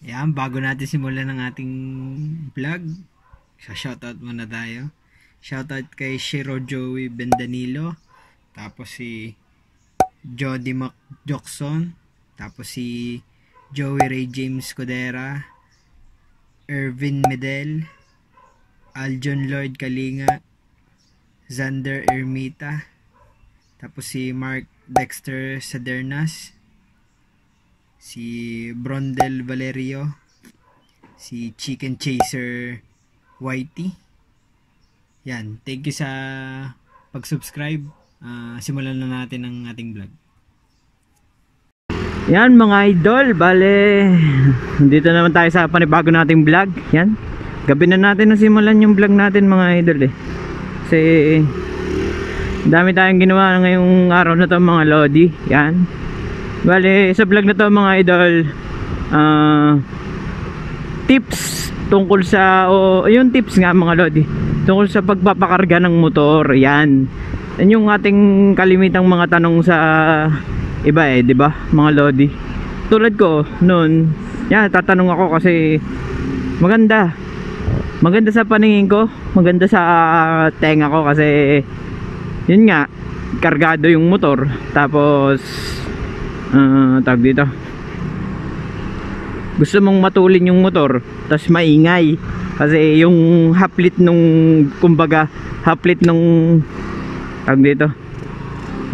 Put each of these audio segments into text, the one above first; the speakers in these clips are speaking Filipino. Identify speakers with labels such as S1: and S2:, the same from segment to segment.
S1: Yan, bago natin simulan ng ating vlog, shoutout muna tayo. Shoutout kay Shiro Joey Bendanilo, tapos si Jody Mac Jockson, tapos si Joey Ray James Codera, Ervin Medel, Aljon Lloyd Kalinga, Xander Ermita, tapos si Mark Dexter Sadernas, si Brondel Valerio, si Chicken Chaser Whitey. Yan, thank you sa pag-subscribe. Simulan na natin ang ating vlog.
S2: Yan mga idol, bale dito naman tayo sa panibago nating vlog. Yan, gabi na natin nasimulan yung vlog natin mga idol kasi dami tayong ginawa ngayong araw na to mga lodi. Yan, bale sa vlog na to mga idol, tips tungkol sa yung tips nga mga lodi tungkol sa pagpapakarga ng motor. Yan yung ating kalimitang mga tanong sa iba di ba mga lodi? Tulad ko noon, yan, tatanong ako kasi maganda sa paningin ko, maganda sa tenga ko kasi yun nga, kargado yung motor, tapos tawag dito, gusto mong matulin yung motor tapos maingay kasi yung haplit nung, kumbaga haplit nung tawag dito,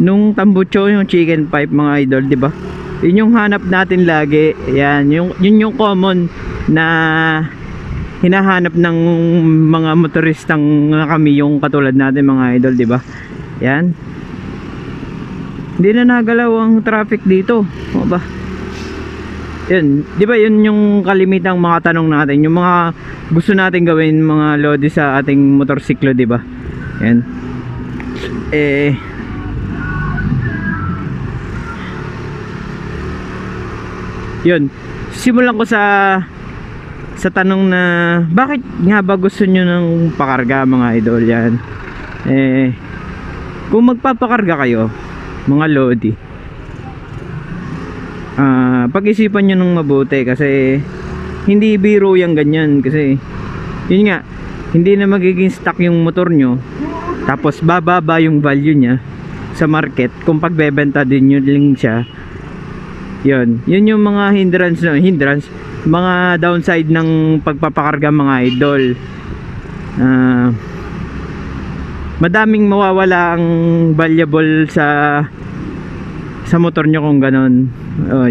S2: nung tambucho, yung chicken pipe mga idol, di ba? Yun yung hanap natin lagi. Yan, yun yung common na hinahanap ng mga motoristang kami, yung katulad natin mga idol, di ba? Yan. Hindi na nagalaw ang traffic dito. O ba? Yun, di ba yun yung kalimitang mga tanong natin, yung mga gusto natin gawin mga lodi sa ating motorsiklo, di ba? Yan. Yun, simulan ko sa tanong na bakit nga ba gusto nyo ng pakarga mga idol. Yan, kung magpapakarga kayo mga lodi, pag-isipan nyo ng mabuti kasi hindi biro yung ganyan. Kasi yun nga, hindi na magiging stock yung motor nyo, tapos bababa yung value nya sa market kung pagbebenta din nyo lang siya. Yun yung mga hindrance, mga downside ng pagpapakarga mga idol. Madaming mawawala ang valuable sa motor nyo kung ganon.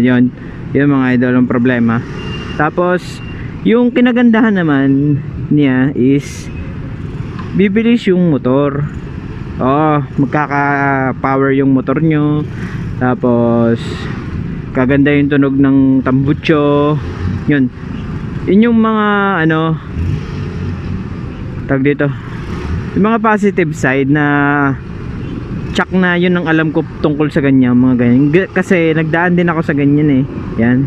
S2: Yun mga idol ang problema. Tapos yung kinagandahan naman niya is bibilis yung motor. Magkaka power yung motor nyo, tapos kaganda yung tunog ng tambucho. Yun yung mga tag dito, yung mga positive side na tsak na. Yun ang alam ko tungkol sa ganyan, mga ganyan, kasi nagdaan din ako sa ganyan Yan,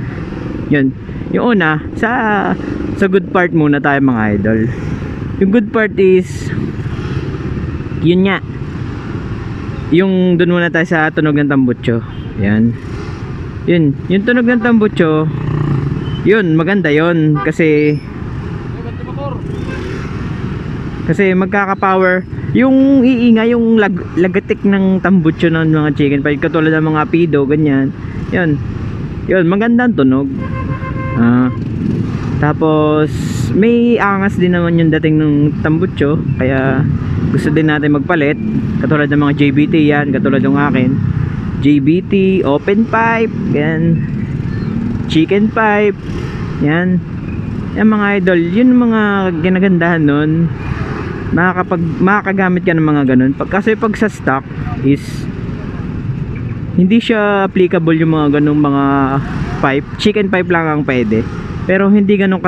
S2: yun yung una. Sa good part muna tayo mga idol. Yung good part is yun nga, yung dun muna tayo sa tunog ng tambucho. Yan, yung tunog ng tambucho, yun maganda yun kasi magkaka-power yung iingay, yung lagatik ng tambucho ng mga chicken pipe, katulad ng mga pido ganyan. Yun maganda ang tunog. Tapos may angas din naman yung dating ng tambucho, kaya gusto din natin magpalit, katulad ng mga JBT. Yan, katulad ng akin JBT, open pipe, yan, chicken pipe. Yan mga idol, yun mga ginagandahan nun. Makakagamit ka ng mga ganun. Kasi pag sa stock is hindi siya applicable yung mga ganung mga pipe. Chicken pipe lang ang pwede, pero hindi ganun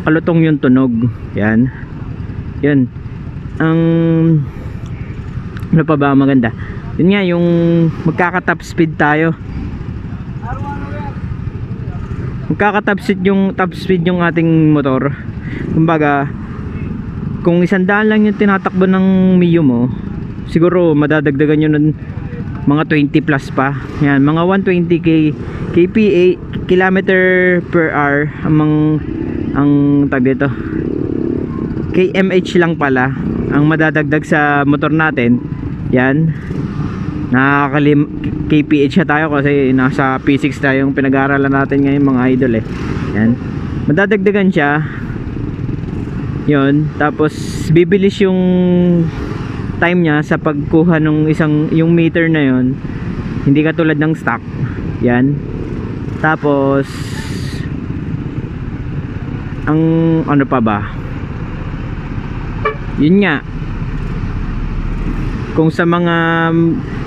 S2: kalutong yung tunog. Yan ang ano pa ba maganda. Yun nga, yung magkaka-top speed tayo. Magkaka-top speed yung ating motor. Kumbaga, kung 100 lang yung tinatakbo ng Mio mo, siguro madadagdagan nyo nun mga 20 plus pa. Yan, mga 120 kPa kilometer per hour ang tag dito, kmh lang pala ang madadagdag sa motor natin. Yan, kph na tayo kasi nasa P6 tayong pinag-aaralan natin ngayon mga idol eh. Yan, madadagdagan siya yun, tapos bibilis yung time niya sa pagkuha ng yung meter na yun, hindi katulad ng stock. Yan, tapos ang ano pa ba, yun nga, kung sa mga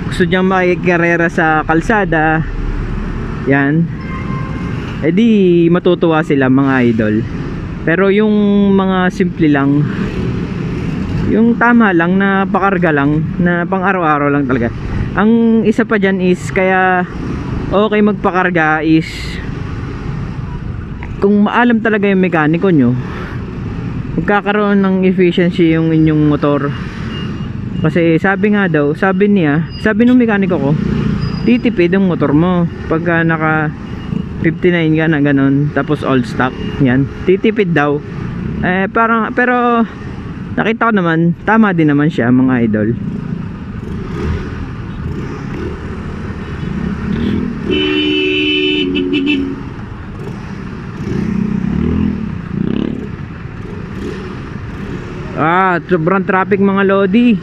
S2: gusto niyang makikarera sa kalsada, yan, edi matutuwa sila mga idol. Pero yung mga simple lang, yung tama lang na pakarga lang, na pang araw-araw lang talaga. Ang isa pa dyan is, kaya okay magpakarga is, kung maalam talaga yung mekaniko nyo, magkakaroon ng efficiency yung inyong motor. Kasi sabi nga daw, sabi ng mekaniko ko, titipid yung motor mo pagka naka 59 ka na ganun, tapos all stock. Yan, titipid daw. Parang, pero nakita ko naman, tama din naman siya mga idol. Sobrang traffic mga lodi.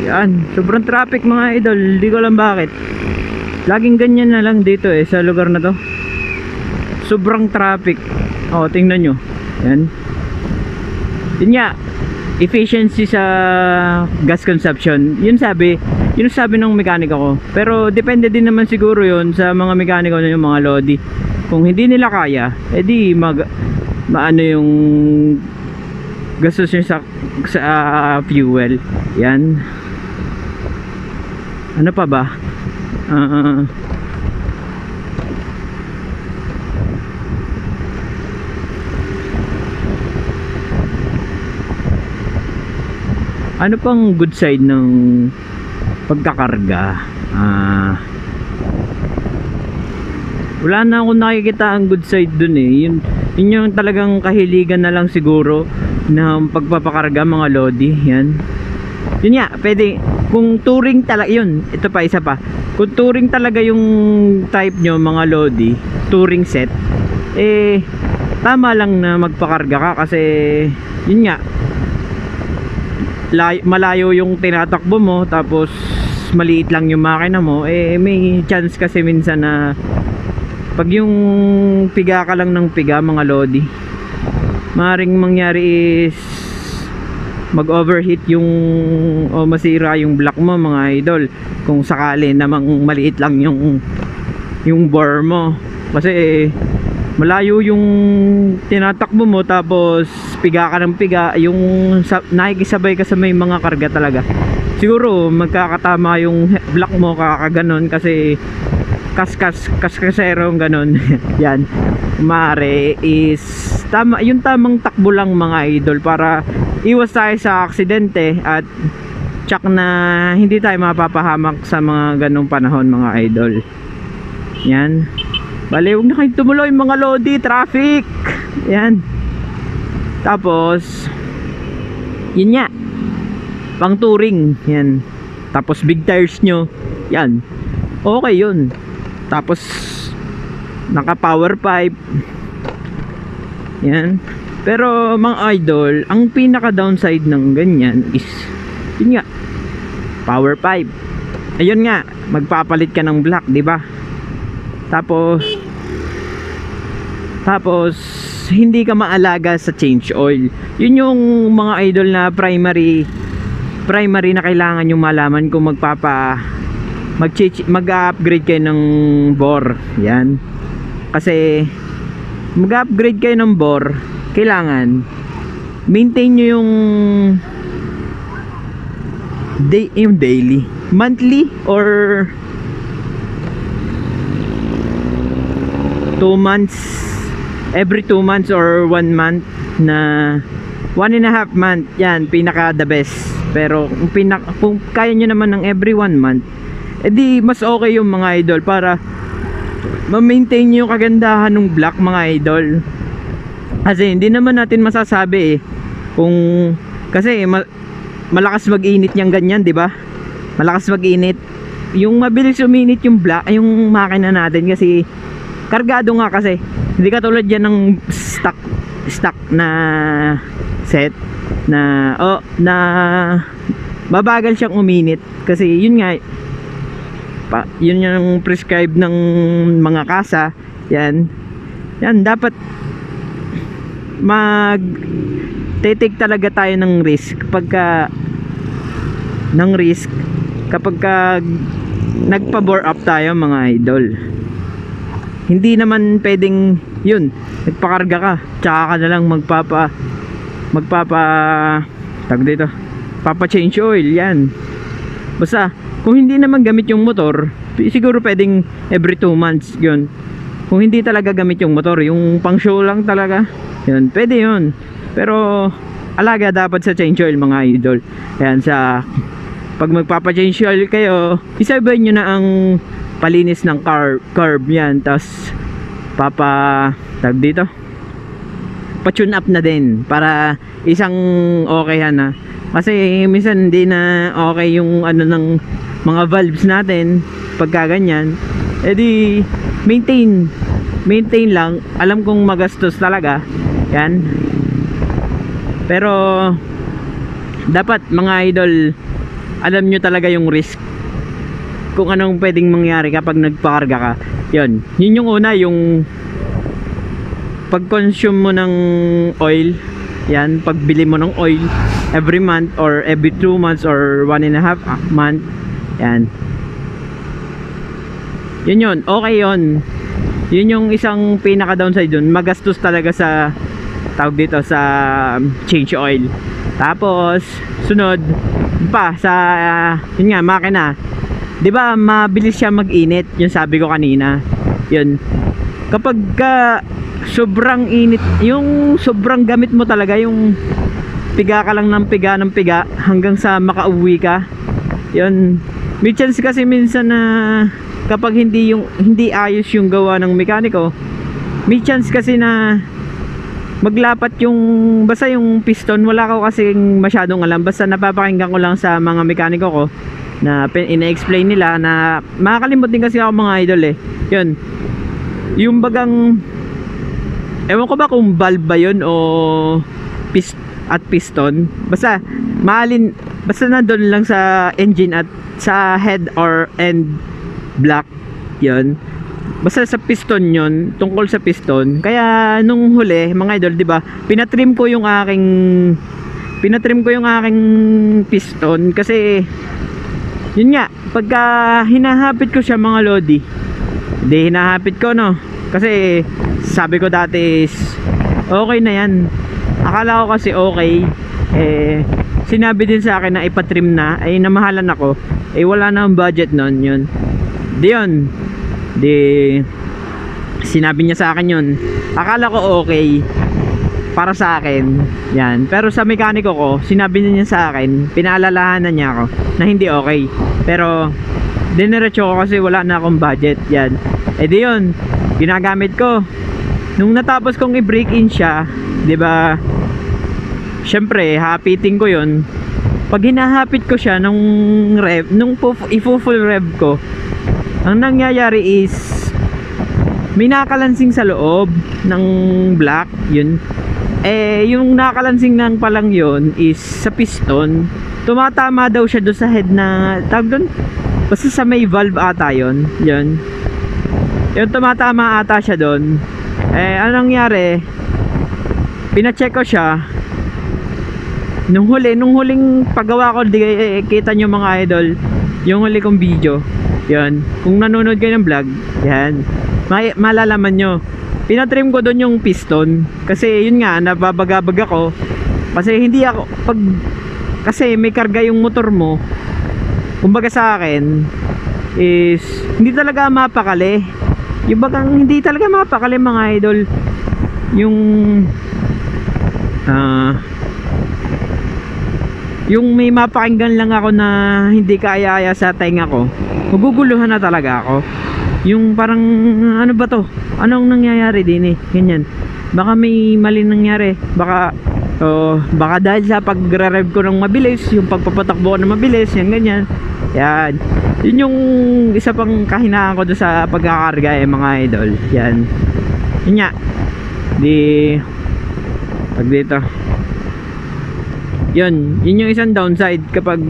S2: Yan, sobrang traffic mga idol. Hindi ko alam bakit. Laging ganyan na lang dito eh, sa lugar na to. Sobrang traffic. Tingnan nyo. Yan. Yun nga, efficiency sa gas consumption. Yun sabi ng mekaniko ko. Pero depende din naman siguro yun sa mga mekaniko na yung mga lodi. Kung hindi nila kaya, edi maano yung gastos nyo sa fuel. Yan. Ano pa ba? Ano pang good side ng pagkakarga? Wala na akong nakikita ang good side dun eh. Yun yung talagang kahiligan na lang siguro ng pagpapakarga mga lodi. Yan. Yun nga, pwede. Kung touring talaga, yun, ito pa, isa pa. Kung touring talaga yung type nyo mga lodi, touring set, tama lang na magpakarga ka kasi, yun nga, malayo yung tinatakbo mo, tapos maliit lang yung makina mo, may chance kasi minsan na pag yung piga ka lang ng piga mga lodi, maaaring mangyari is mag-overheat o masira yung block mo mga idol, kung sakali namang maliit lang yung bore mo, kasi malayo yung tinatakbo mo, tapos piga ka ng piga, yung nakikisabay ka sa may mga karga talaga, siguro magkakatama yung block mo kakaganon, kasi kaskasero ganon. Yan, maaari is tama, yung tamang takbo lang mga idol, para iwas tayo sa aksidente at tsak na hindi tayo mapapahamak sa mga ganong panahon mga idol. Yan, bale, huwag na kayo tumuloy mga lodi, traffic. Yan, tapos yun nga, pang touring yan, tapos big tires nyo, yan, okay yun. Tapos naka power pipe. Yan. Pero mga idol, ang pinaka downside ng ganyan is yun nga, power pipe. Ayun nga, magpapalit ka ng block, di ba? Tapos hindi ka maalaga sa change oil. Yun yung mga idol na primary na kailangan yung malaman kung mag-upgrade kayo ng bore. Yan, kasi mag-upgrade kayo ng bore, kailangan maintain nyo yung daily, monthly, or 2 months, every 2 months or 1 month. na 1.5 month, yan pinaka the best. Pero kung kaya nyo naman ng every 1 month, edi mas okay yung mga idol, para ma-maintain nyo yung kagandahan ng black mga idol. Kasi hindi naman natin masasabi kung, kasi malakas mag-init niyang ganyan, di ba? Malakas mag-init. Yung mabilis uminit yung black, yung makina natin kasi kargado nga kasi. Hindi katulad yan ng stock na set na mabagal siyang uminit kasi yun nga yun yung prescribe ng mga kasa. Yan dapat take talaga tayo ng risk kapag nagpa-bore up tayo mga idol. Hindi naman pwedeng yun nagpakarga ka tsaka ka na lang papa change oil. Yan, basta kung hindi naman gamit yung motor, siguro pwedeng every 2 months yun. Kung hindi talaga gamit yung motor, yung pang show lang talaga, yun pwede yun. Pero alaga dapat sa change oil mga idol. Yan, pag magpapa-change oil kayo, isabay nyo na ang palinis ng carb yan, tapos pa-tune up na din para isang okay na. Kasi minsan hindi na okay yung ng mga valves natin pagka ganyan. Edi maintain lang. Alam kong magastos talaga yan, pero dapat mga idol, alam nyo talaga yung risk kung anong pwedeng mangyari kapag nagpakarga ka. Yun yung una, yung pag-consume mo ng oil. Yan, pagbili mo ng oil every month or every 2 months or 1.5 month. Yan, yun okay yun yung isang pinaka downside dun. Magastos talaga sa sa change oil. Tapos sunod pa sa yun nga, makina, di ba mabilis siya mag-init, yung sabi ko kanina. Yun, kapag sobrang init, yung sobrang gamit mo talaga, yung piga ka lang ng piga hanggang sa makauwi ka. Yun, may chance kasi minsan na kapag hindi ayos yung gawa ng mekaniko, may chance kasi na maglapat basta yung piston. Wala ko kasing masyadong alam, basta napapakinggan ko lang sa mga mekaniko ko na ina-explain nila, na makakalimot din kasi ako mga idol yun, yung bagang, ewan ko ba kung valve ba yun o piston, basta nandun lang sa engine at sa head or end block. Yun, basta sa piston yun, tungkol sa piston. Kaya nung huli mga idol, di ba, pinatrim ko yung aking piston kasi yun nga, pagka hinahapit ko siya mga lodi, hinahapit ko kasi sabi ko dati is okay na yan. Akala ko kasi okay, sinabi din sa akin na ipatrim na, namahalan ako, wala na ang budget nun. Yun, sinabi niya sa akin yun. Akala ko okay para sa akin yan, pero sa mekaniko ko, sinabi niya sa akin, pinaalalahanan niya ako na hindi okay, pero diniretso ko kasi wala na akong budget. Yan, yun, ginagamit ko. Nung natapos kong i-break in siya, di ba, syempre hapitin ko yun. Pag hinahapit ko siya nung i-full rev ko, ang nangyayari is may nakalansing sa loob ng block. Yun, yung nakalansing nang palang yun is sa piston. Tumatama daw siya doon sa head na tawag doon, basta sa may valve ata yun. Yun, tumatama ata siya doon. Anong nangyari, pina-check ko siya nung huling paggawa ko. Kita nyo mga idol yung huli kong video. Yan, kung nanonood kayo ng vlog, yan, malalaman nyo. Pinatrim ko doon yung piston kasi yun nga, nababagabag ako kasi kasi may karga yung motor mo. Kumbaga sa akin is hindi talaga mapakali. Yung bagang hindi talaga mapakali mga idol, yung Yung may mapakinggan lang ako na hindi kaaya-aya sa tenga ko, maguguluhan na talaga ako. Yung parang ano ba to, anong nangyayari din ganyan, baka may mali nangyari, baka dahil sa pagre-rev ko ng mabilis, yung pagpapatakbo ko ng mabilis, yan ganyan. Yan, yun yung isa pang kahinaan ko doon sa pagkakarga mga idol. Yan, yun nga, pag dito, yun yung isang downside kapag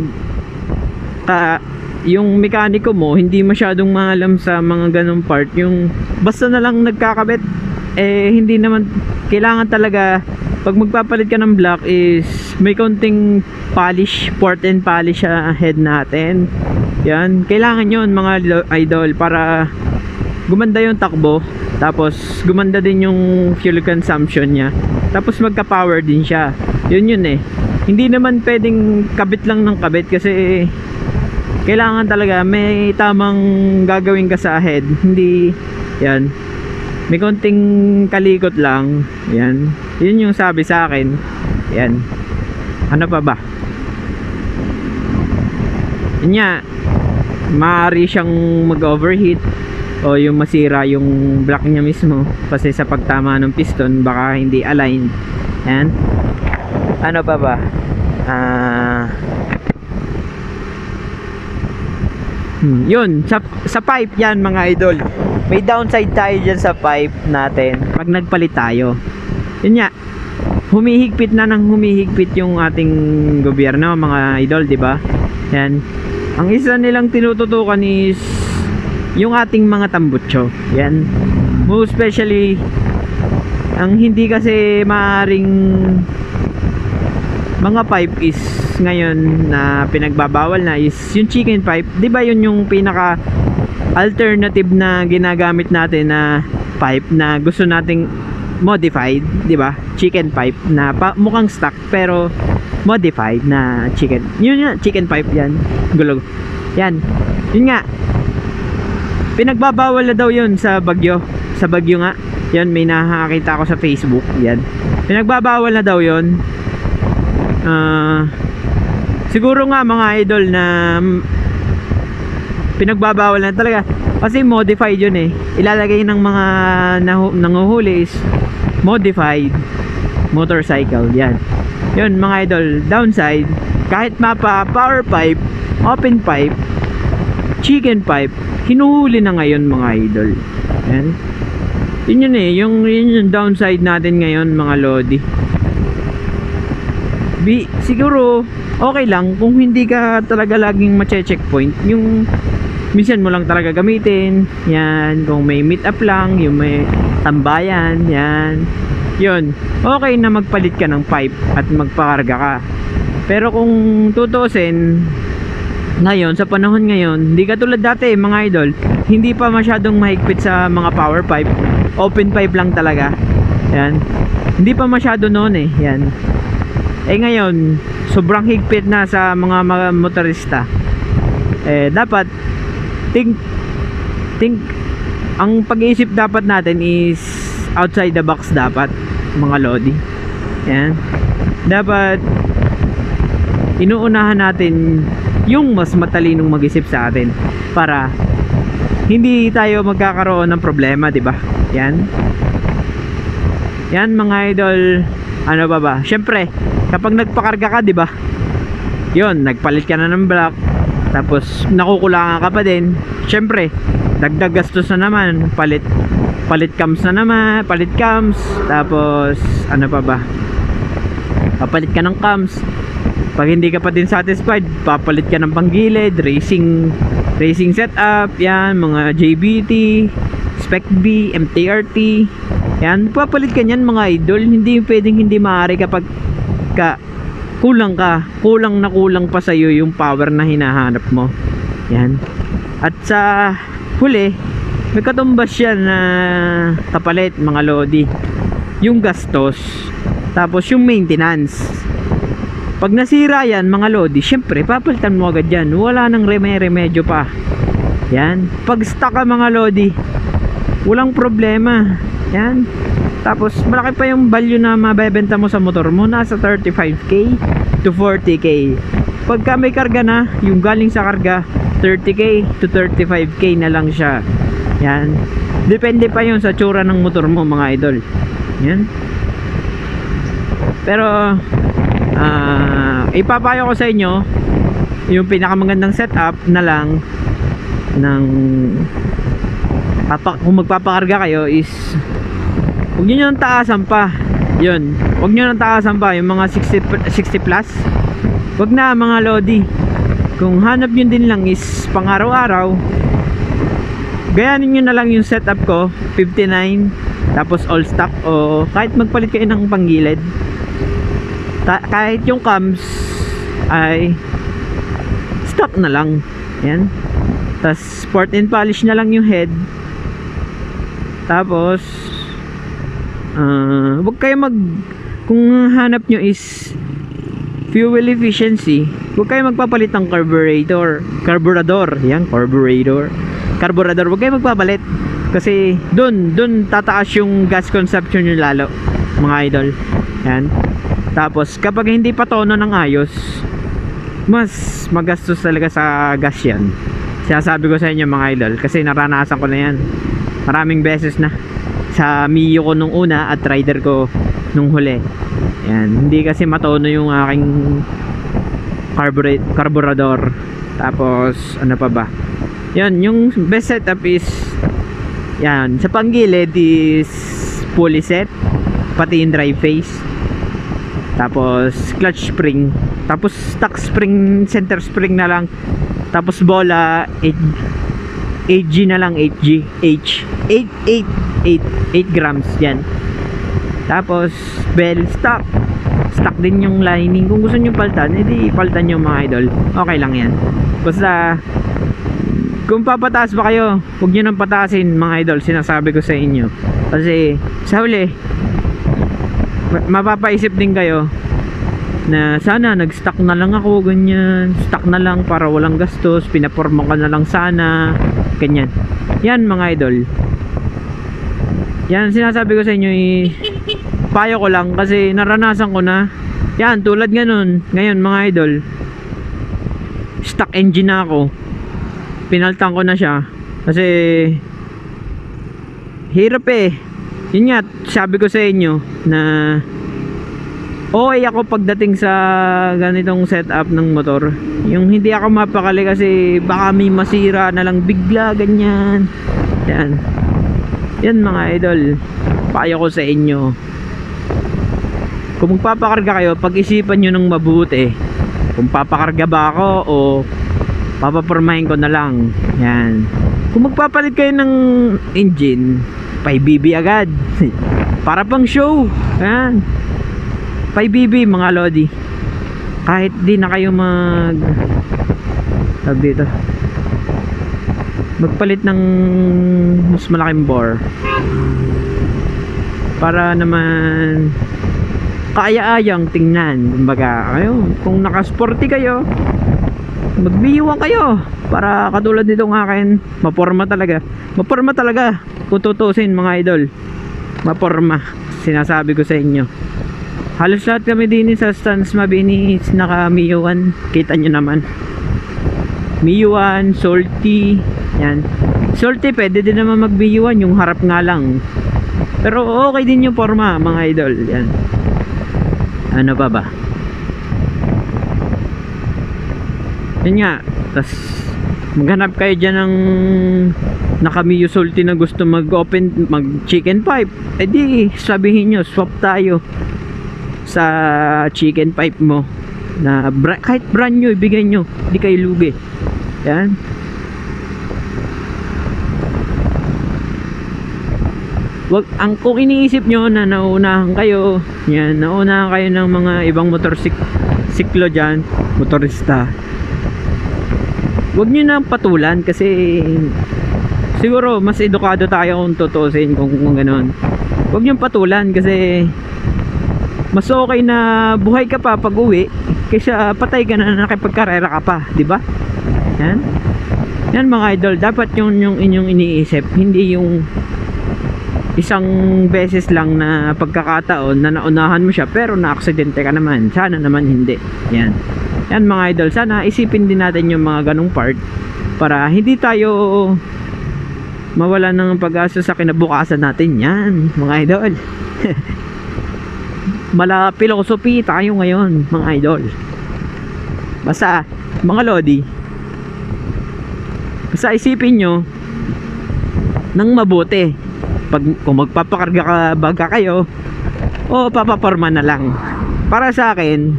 S2: yung mekaniko mo hindi masyadong maalam sa mga ganong part, yung basta na lang nagkakabit, hindi naman kailangan talaga. Pag magpapalit ka ng block is may konting polish, port and polish sa head natin. Yan, kailangan yun mga idol para gumanda yung takbo, tapos gumanda din yung fuel consumption nya, tapos magka power din siya. Yun hindi naman pwedeng kabit lang ng kabit, kasi kailangan talaga may tamang gagawin ka sa head. Hindi yan may konting kalikot lang. Yan, yun yung sabi sa akin. Yan, ano pa ba, yun nga, maaari siyang mag overheat o yung masira yung block niya mismo kasi sa pagtama ng piston baka hindi aligned. Yan, ano pa ba, yun sa pipe. Yan mga idol, may downside tayo dyan sa pipe natin pag nagpalit tayo. Yun nga, humihigpit na ng humihigpit yung ating gobyerno mga idol, di ba? Yan, ang isa nilang tinututukan is yung ating mga tambutso. Yan, most especially ang hindi kasi maaring mga pipe is ngayon na pinagbabawal na is yung chicken pipe, di ba? Yun yung pinaka alternative na ginagamit natin na pipe na gusto nating modified, di ba? Chicken pipe na mukhang stock pero modified na chicken. Yun nga, chicken pipe yan. Gulog. Yan. Yun nga, pinagbabawal na daw yun sa Bagyo. Sa Bagyo nga. Yan, may nakakita ako sa Facebook. Yan, pinagbabawal na daw yun. Siguro nga mga idol na pinagbabawal na talaga kasi modified yun ilalagay ng mga nanguhuli is modified motorcycle. Yan, yun mga idol, downside. Kahit mapa power pipe, open pipe, chicken pipe, hinuhuli na ngayon mga idol. Yan, yun yung downside natin ngayon mga lodi. Siguro okay lang kung hindi ka talaga laging mache-checkpoint, yung minsan mo lang talaga gamitin. Yan, kung may meet up lang, yung may tambayan, yan, yun, okay na magpalit ka ng pipe at magpakarga ka. Pero kung tutusin ngayon, sa panahon ngayon, hindi katulad dati mga idol, hindi pa masyadong mahigpit sa mga power pipe, open pipe lang talaga. Yan, hindi pa masyado noon yan. Ngayon sobrang higpit na sa mga motorista. Dapat think ang pag-iisip dapat natin is outside the box dapat mga lodi. Yan, dapat inuunahan natin yung mas matalinong mag-isip sa atin para hindi tayo magkakaroon ng problema, di ba? Yan mga idol. Ano ba? Syempre, kapag nagpakarga ka, di ba? Yun, nagpalit ka na ng block, tapos nakukulangan ka pa din. Syempre, dagdag gastos na naman, palit cams na naman, palit cams, tapos ano pa ba? Papalit ka ng cams. Pag hindi ka pa din satisfied, papalit ka ng panggilid, racing setup, yan, mga JBT, Spec B, MTRT. Yan, papalit ka niyan mga idol. Hindi pwedeng hindi maaari kapag kulang pa sa iyo yung power na hinahanap mo. Yan. At sa huli, may katumbas yan na kapalit mga lodi, yung gastos, tapos yung maintenance. Pag nasira yan mga lodi, syempre papalitan mo agad yan, wala nang remedyo pa. Yan, pag stuck ka mga lodi, walang problema. Yan, Tapos malaki pa yung value na mabebenta mo sa motor mo, nasa 35k to 40k. Pagka may karga na, yung galing sa karga, 30k to 35k na lang siya. Yan. Depende pa yun sa tsura ng motor mo, mga idol. Yan. Pero ipapayo ko sa inyo yung pinakamagandang setup na lang ng kung magpapakarga kayo is huwag nyo nang taasan pa. Yun, huwag nyo nang taasan pa yung mga 60 plus. Huwag na mga lodi. Kung hanap nyo din lang is pang araw-araw, gayanin nyo na lang yung setup ko 59 tapos all stock, o kahit magpalit kayo ng panggilid, kahit yung cams ay stock na lang. Yan. Tapos sport and polish na lang yung head. Tapos wag kayo kung hanap nyo is fuel efficiency, wag kayo magpapalit ng carburetor. Yan, carburetor, wag kayo magpapalit kasi dun tataas yung gas consumption nyo lalo, mga idol. Yan. Tapos kapag hindi pa tono ng ayos, mas magastos talaga sa gas yan. Sinasabi ko sa inyo, mga idol, kasi naranasan ko na yan maraming beses na sa Mio ko nung una at rider ko nung huli. Yan, hindi kasi matono yung aking carburetor. Tapos ano pa ba, yan, yung best setup is yan, sa panggilid is pulley set, pati yung drive face, tapos clutch spring, tapos stock spring, center spring na lang, tapos bola 8G na lang, 8G 8 grams yan. Tapos bell stock din yung lining. Kung gusto nyo paltan, edi paltan nyo, mga idol, okay lang yan. Basta kung papataas ba kayo, huwag nyo nang pataasin, mga idol, sinasabi ko sa inyo. Kasi sa huli mapapaisip din kayo na sana nag-stock na lang ako, ganyan, stock na lang para walang gastos, pinaporma ka na lang sana, ganyan. Yan, mga idol, yan sinasabi ko sa inyo, payo ko lang kasi naranasan ko na yan, tulad ngayon, mga idol, stock engine na ako, pinaltan ko na siya kasi hirap eh. Yun nga, sabi ko sa inyo na okay ako pagdating sa ganitong setup ng motor, yung hindi ako mapakali kasi baka may masira na lang bigla, ganyan. Yan, mga idol, payo ko sa inyo, kung magpapakarga kayo, pag-isipan nyo ng mabuti kung papakarga ba ako o papapormahin ko na lang. Yan. Kung magpapalit kayo ng engine, 5BB agad para pang show. Yan, 5BB, mga lodi. Kahit di na kayo magpalit ng mas malaking bore, para naman kaya-ayang tingnan. Kumbaga, kung naka-sporty kayo, magbihiwan kayo para katulad nitong akin, maporma talaga kung tutusin, mga idol, maporma. Sinasabi ko sa inyo, halos lahat kami din sa Stans Mabinis naka Mio 1, kita nyo naman, Mio 1, Salty. Yan, Salty pwede din naman mag Mio 1, yung harap nga lang, pero okay din yung forma, mga idol. Yan, ano pa ba, yun nga. Tas maghanap kayo dyan ng naka Mio Salty na gusto mag chicken pipe, edi sabihin nyo, swap tayo sa chicken pipe mo na kahit brand new, ibigay nyo, di kayo lugi. Yan, wag kung iniisip nyo na nauunahan kayo, yan, nauunahan kayo ng mga ibang motorsiklo dyan, motorista, wag nyo na patulan kasi siguro mas edukado tayo kung tutusin, kung gano'n. Wag nyo patulan kasi mas okay na buhay ka pa pag uwi kaysa patay ka na nakipagkarera ka pa, di ba? Yan, mga idol, dapat yung inyong iniisip, hindi yung isang beses lang na pagkakataon na naunahan mo siya pero na-aksidente ka naman. Sana naman hindi. Yan. Yan mga idol, sana isipin din natin yung mga ganong part para hindi tayo mawala ng pag-asa sa kinabukasan natin. Yan mga idol. Mala philosophy tayo ngayon mga idol. Basta mga lodi, basta isipin nyo nang mabuti kung magpapakarga ka baga kayo o papaporma na lang. Para sa akin,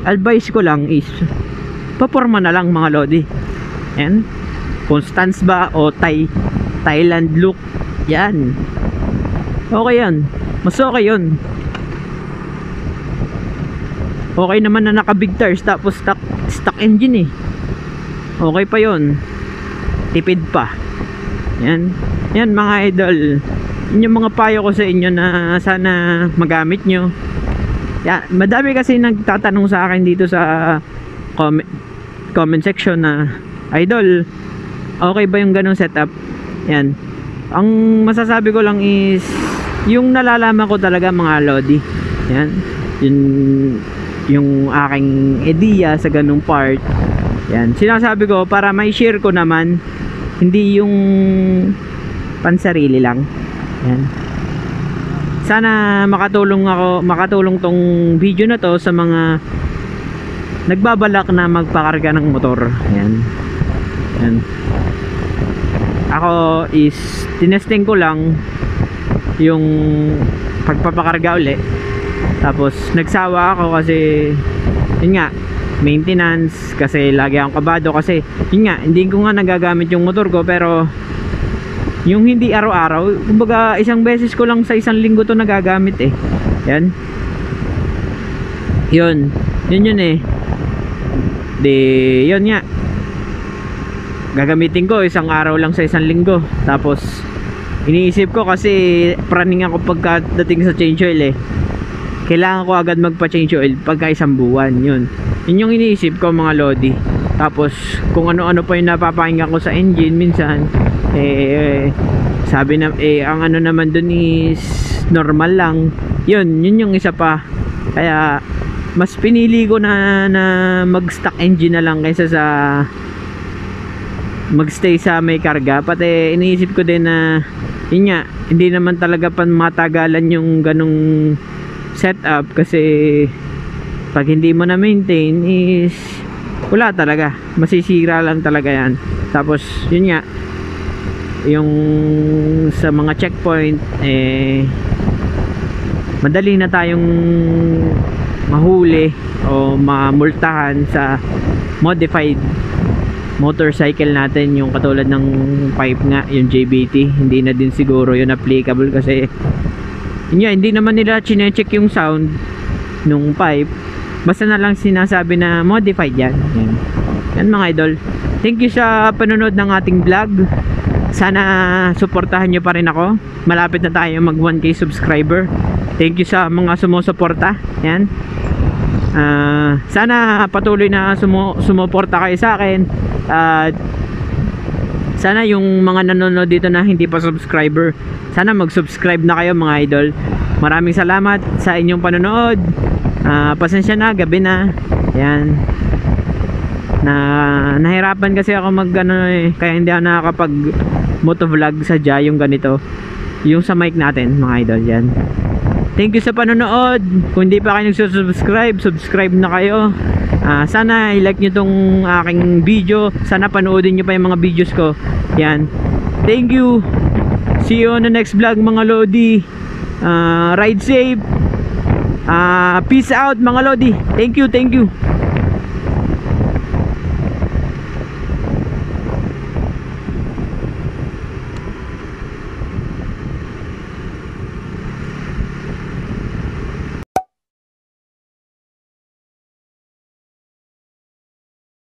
S2: advice ko lang is paporma na lang mga lodi. Yan, Constance ba o Thailand look, yan okay yan, mas okay yun. Okay naman na naka big tires tapos stock engine okay pa yun, tipid pa. Yan mga idol, yun yung mga payo ko sa inyo na sana magamit nyo. Yan, madami kasi nagtatanong sa akin dito sa comment section na, idol, okay ba yung ganong setup? Yan, ang masasabi ko lang is yung nalalaman ko talaga mga lodi. Yan, yung aking idea sa ganung part. Yan, sinasabi ko para may share ko naman, hindi yung pansarili lang. Yan, sana makatulong tong video na to sa mga nagbabalak na magpakarga ng motor. Yan. Ako is tinesting ko lang yung pagpapakarga uli, tapos nagsawa ako kasi yun nga, maintenance, kasi lagi akong kabado kasi yun nga, hindi ko nga nagagamit yung motor ko. Pero yung hindi araw-araw, kumbaga isang beses ko lang sa isang linggo to nagagamit yan, yun di yun nga, gagamitin ko isang araw lang sa isang linggo. Tapos iniisip ko kasi praning ako pagkadating sa change oil kailangan ko agad magpa change oil pagka isang buwan. Yun yung iniisip ko mga lodi. Tapos kung ano-ano pa yung napapakinggan ko sa engine minsan, sabi na ang ano naman dun is normal lang. Yun yung isa pa. Kaya mas pinili ko na mag stock engine na lang kaysa sa magstay sa may karga. Pati iniisip ko din na yun nga, hindi naman talaga matagalan yung ganong setup, kasi pag hindi mo na maintain is wala talaga, masisira lang talaga yan. Tapos yun nga, yung sa mga checkpoint madali na tayong mahuli o mamultahan sa modified motorcycle natin, yung katulad ng pipe nga, yung JBT. Hindi na din siguro yun applicable kasi yun nga, hindi naman nila chinecheck yung sound nung pipe, basta na lang sinasabi na modified yan mga idol. Thank you sa panonood ng ating vlog. Sana suportahan nyo pa rin ako. Malapit na tayo mag 1K subscriber. Thank you sa mga sumusuporta. Yan, sana patuloy na sumuporta kayo sa akin. Sana yung mga nanonood dito na hindi pa subscriber, sana mag-subscribe na kayo mga idol. Maraming salamat sa inyong panonood. Pasensya na, gabi na. Yan, nahirapan kasi ako kaya hindi ako nakakapag motovlog sadya yung ganito, yung sa mic natin mga idol. Yan, thank you sa panonood. Kung hindi pa kayo nagsusubscribe, subscribe na kayo. Sana i-like nyo tong aking video. Sana panoodin nyo pa yung mga videos ko. Yan, thank you. See you on the next vlog mga lodi. Ride safe. Peace out mga lodi. Thank you.